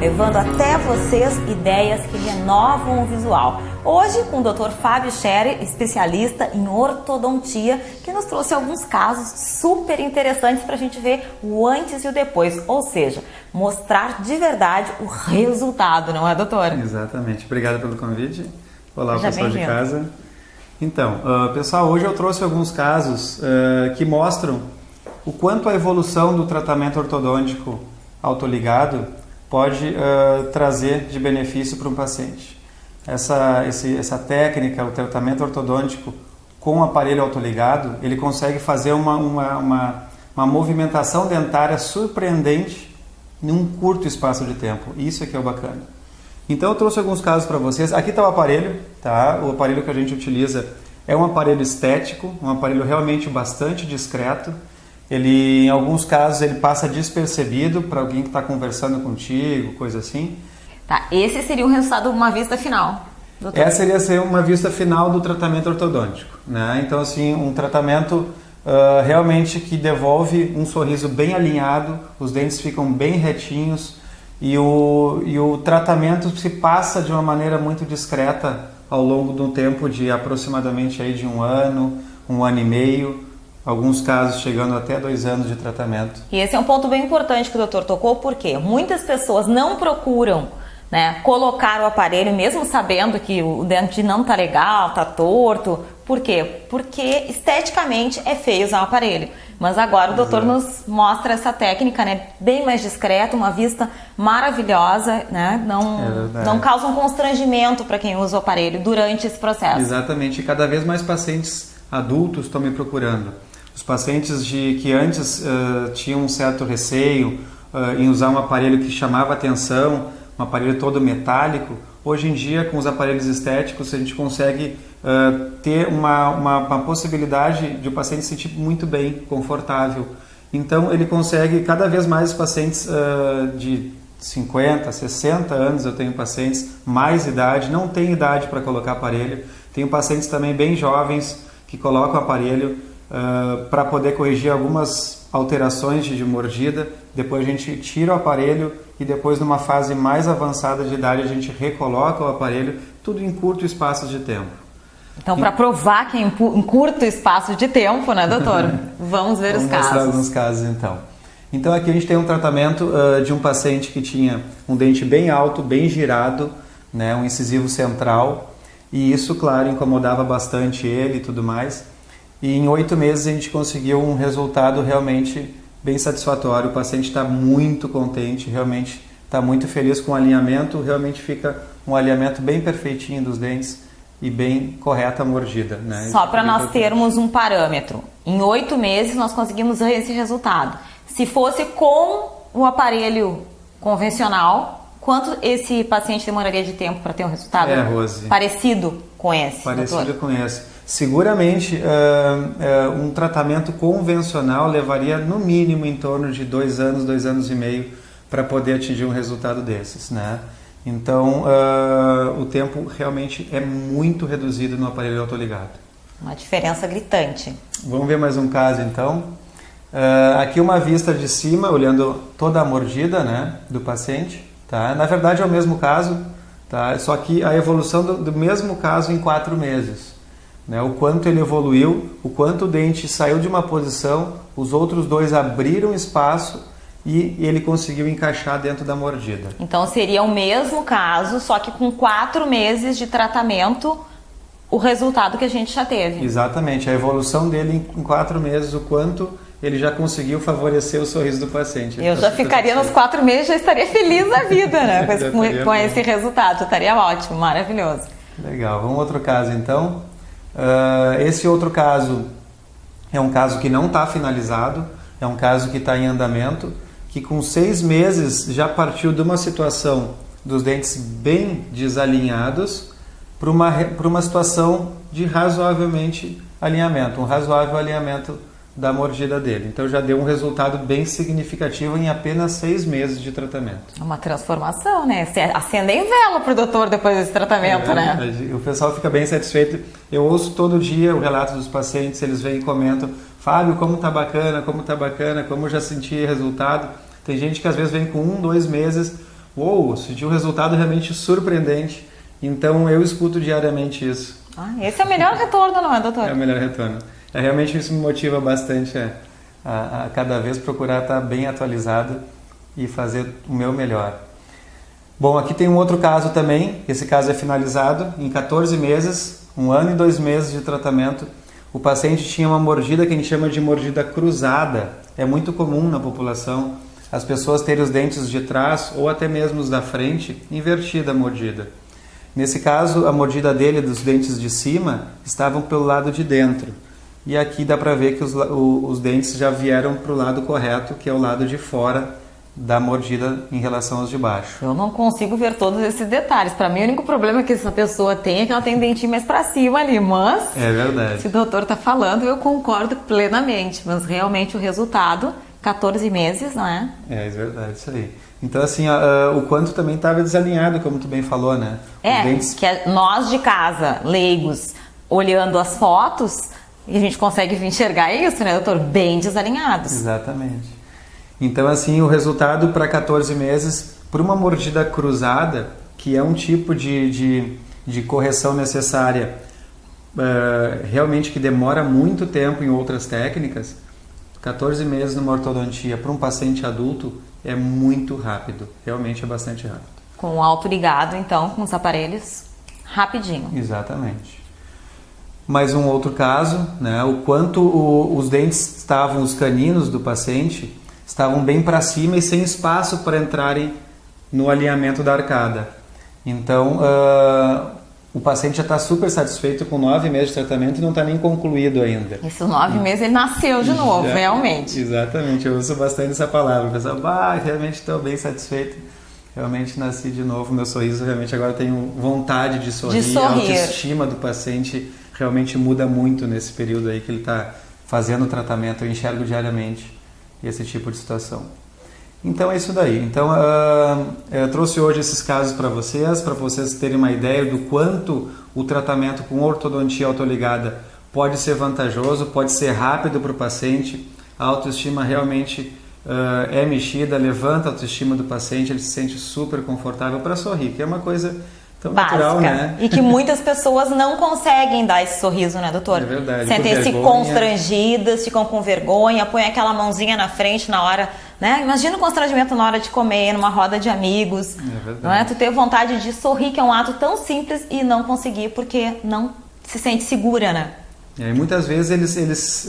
levando até vocês ideias que renovam o visual. Hoje com o Dr. Fábio Scherer, especialista em ortodontia, que nos trouxe alguns casos super interessantes para a gente ver o antes e o depois, ou seja, mostrar de verdade o resultado, não é, doutor? Exatamente. Obrigado pelo convite. Olá, Seja pessoal de casa. Então, pessoal, hoje eu trouxe alguns casos que mostram o quanto a evolução do tratamento ortodôntico autoligado pode trazer de benefício para um paciente. Essa técnica, o tratamento ortodôntico com o aparelho autoligado, ele consegue fazer uma movimentação dentária surpreendente em um curto espaço de tempo. Isso é que é o bacana. Então eu trouxe alguns casos para vocês. Aqui está o aparelho, tá? O aparelho que a gente utiliza é um aparelho estético, um aparelho realmente bastante discreto. Ele, em alguns casos, ele passa despercebido para alguém que está conversando contigo, coisa assim. Tá, esse seria o resultado de uma vista final, doutor? Essa seria ser uma vista final do tratamento ortodôntico, né? Então, assim, um tratamento realmente que devolve um sorriso bem alinhado, os dentes ficam bem retinhos e o tratamento se passa de uma maneira muito discreta ao longo de um tempo de aproximadamente aí de um ano e meio. Alguns casos chegando até 2 anos de tratamento. E esse é um ponto bem importante que o doutor tocou, porque muitas pessoas não procuram, né, colocar o aparelho, mesmo sabendo que o dente não está legal, está torto. Por quê? Porque esteticamente é feio usar o aparelho. Mas agora o doutor nos mostra essa técnica, né, bem mais discreta, uma vista maravilhosa, né, não causa um constrangimento para quem usa o aparelho durante esse processo. Exatamente, e cada vez mais pacientes adultos estão me procurando. Os pacientes que antes tinham um certo receio em usar um aparelho que chamava atenção, um aparelho todo metálico, hoje em dia com os aparelhos estéticos a gente consegue ter uma possibilidade de o paciente se sentir muito bem, confortável. Então ele consegue, cada vez mais os pacientes de 50, 60 anos, eu tenho pacientes mais idade, não tem idade para colocar aparelho, tenho pacientes também bem jovens que colocam o aparelho para poder corrigir algumas alterações de mordida. Depois a gente tira o aparelho e depois numa fase mais avançada de idade a gente recoloca o aparelho, tudo em curto espaço de tempo. Então, para provar que é em curto espaço de tempo, né, doutor? Vamos ver os casos. Vamos mostrar alguns casos então. Então aqui a gente tem um tratamento de um paciente que tinha um dente bem alto, bem girado, né, um incisivo central, e isso, claro, incomodava bastante ele e tudo mais. E em 8 meses a gente conseguiu um resultado realmente bem satisfatório. O paciente está muito contente, realmente está muito feliz com o alinhamento. Realmente fica um alinhamento bem perfeitinho dos dentes e bem correta a mordida, né? Só para nós termos um parâmetro. Em 8 meses nós conseguimos esse resultado. Se fosse com o aparelho convencional, quanto esse paciente demoraria de tempo para ter um resultado Rose, parecido com esse? Parecido doutor? com esse. Seguramente um tratamento convencional levaria no mínimo em torno de 2 anos, 2 anos e meio para poder atingir um resultado desses, né? Então o tempo realmente é muito reduzido no aparelho autoligado. Uma diferença gritante. Vamos ver mais um caso então. Aqui uma vista de cima, olhando toda a mordida, né, do paciente. Tá? Na verdade é o mesmo caso, tá? Só que a evolução do mesmo caso em 4 meses. Né? O quanto ele evoluiu, o quanto o dente saiu de uma posição, os outros 2 abriram espaço e ele conseguiu encaixar dentro da mordida. Então seria o mesmo caso, só que com 4 meses de tratamento, o resultado que a gente já teve. Exatamente, a evolução dele em 4 meses, o quanto ele já conseguiu favorecer o sorriso do paciente. Eu já ficaria nos 4 meses, já estaria feliz da vida, né? com esse resultado, já estaria ótimo, maravilhoso. Legal, vamos outro caso então. Esse outro caso é um caso que não está finalizado, é um caso que está em andamento, que com 6 meses já partiu de uma situação dos dentes bem desalinhados para uma situação de razoavelmente alinhamento, um razoável alinhamento da mordida dele. Então já deu um resultado bem significativo em apenas 6 meses de tratamento. É uma transformação, né? Acendem vela pro doutor depois desse tratamento, né? O pessoal fica bem satisfeito. Eu ouço todo dia o relato dos pacientes, eles vêm e comentam: Fábio, como tá bacana, como eu já senti resultado. Tem gente que às vezes vem com 1, 2 meses, Uou, senti um resultado realmente surpreendente. Então eu escuto diariamente isso. Esse é o melhor retorno, não é, doutor? É o melhor retorno. Realmente isso me motiva bastante a cada vez procurar estar bem atualizado e fazer o meu melhor. Bom, aqui tem um outro caso também. Esse caso é finalizado em 14 meses, 1 ano e 2 meses de tratamento. O paciente tinha uma mordida que a gente chama de mordida cruzada. É muito comum na população as pessoas terem os dentes de trás ou até mesmo os da frente invertida a mordida. Nesse caso, a mordida dele, dos dentes de cima, estavam pelo lado de dentro. E aqui dá para ver que os dentes já vieram para o lado correto, que é o lado de fora da mordida em relação aos de baixo. Eu não consigo ver todos esses detalhes. Para mim, o único problema que essa pessoa tem é que ela tem o dentinho mais para cima ali. Mas, é verdade. Se o doutor está falando, eu concordo plenamente. Mas realmente o resultado, 14 meses, não é? É verdade, isso aí. Então, assim, o quanto também estava desalinhado, como tu bem falou, né? Que nós de casa, leigos, olhando as fotos, e a gente consegue enxergar isso, né, doutor? Bem desalinhados. Exatamente. Então, assim, o resultado para 14 meses, por uma mordida cruzada, que é um tipo de correção necessária, realmente que demora muito tempo em outras técnicas, 14 meses numa ortodontia para um paciente adulto é muito rápido, realmente é bastante rápido. Com o alto ligado, então, com os aparelhos, rapidinho. Exatamente. Mais um outro caso, né, o quanto os dentes estavam, os caninos do paciente, estavam bem para cima e sem espaço para entrarem no alinhamento da arcada. Então, o paciente já está super satisfeito com 9 meses de tratamento e não está nem concluído ainda. Esses 9 meses ele nasceu de novo, realmente. Exatamente, eu uso bastante essa palavra. O pessoal, realmente estou bem satisfeito. Realmente nasci de novo, meu sorriso, realmente agora tenho vontade de sorrir. A autoestima do paciente realmente muda muito nesse período aí que ele está fazendo o tratamento. Eu enxergo diariamente esse tipo de situação. Então é isso daí. Então eu trouxe hoje esses casos para vocês terem uma ideia do quanto o tratamento com ortodontia autoligada pode ser vantajoso, pode ser rápido para o paciente. A autoestima realmente é mexida, levanta a autoestima do paciente, ele se sente super confortável para sorrir, que é uma coisa tão básica, natural, né? E que muitas pessoas não conseguem dar esse sorriso, né, doutor? É verdade. Sentem-se constrangidas, ficam com vergonha, põem aquela mãozinha na frente na hora, né? Imagina o constrangimento na hora de comer, numa roda de amigos. É verdade. Não é? Tu ter vontade de sorrir, que é um ato tão simples, e não conseguir porque não se sente segura, né? E aí, muitas vezes eles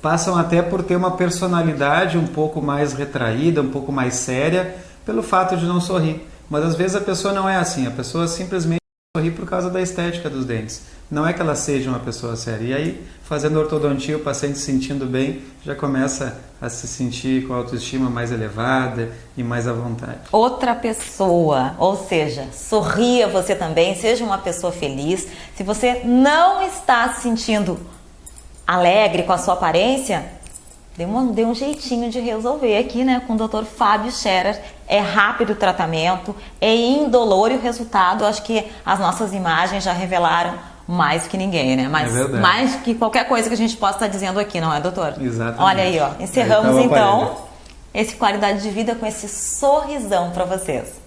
passam até por ter uma personalidade um pouco mais retraída, um pouco mais séria, pelo fato de não sorrir. Mas às vezes a pessoa não é assim, a pessoa simplesmente sorri por causa da estética dos dentes. Não é que ela seja uma pessoa séria. E aí, fazendo ortodontia, o paciente se sentindo bem, já começa a se sentir com a autoestima mais elevada e mais à vontade. Outra pessoa, ou seja, sorria você também, seja uma pessoa feliz. Se você não está se sentindo alegre com a sua aparência, dê um jeitinho de resolver aqui, né, com o Dr. Fábio Scherer. É rápido o tratamento, é indolor e o resultado, acho que as nossas imagens já revelaram mais que ninguém, né? Mais que qualquer coisa que a gente possa estar dizendo aqui, não é, doutor? Exatamente. Olha aí, ó. Encerramos então esse qualidade de vida com esse sorrisão para vocês.